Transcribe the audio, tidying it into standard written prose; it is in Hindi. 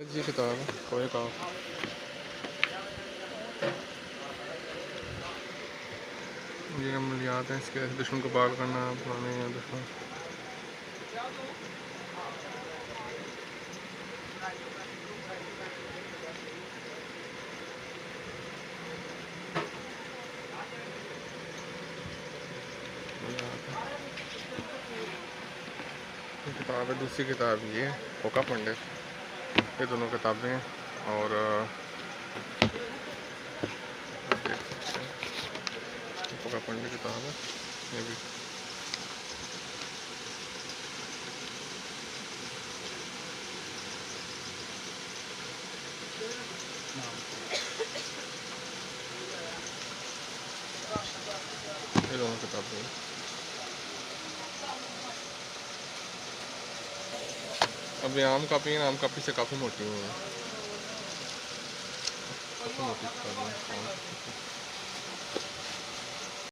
जी किताब कोई का ये अमलियात हैं इसके दुश्मन को पार करना पुराने दुश्मन। ये किताब है, दूसरी किताब ये है होका पंडित। ये दोनों किताबें हैं और देख सकते हैं होका पंडित किताब है ये भी। ये दोनों किताबें हैं। अब ये आम कापी है, आम कापी से काफ़ी मोटी हुई है, काफ़ी मोटी किताबें हैं।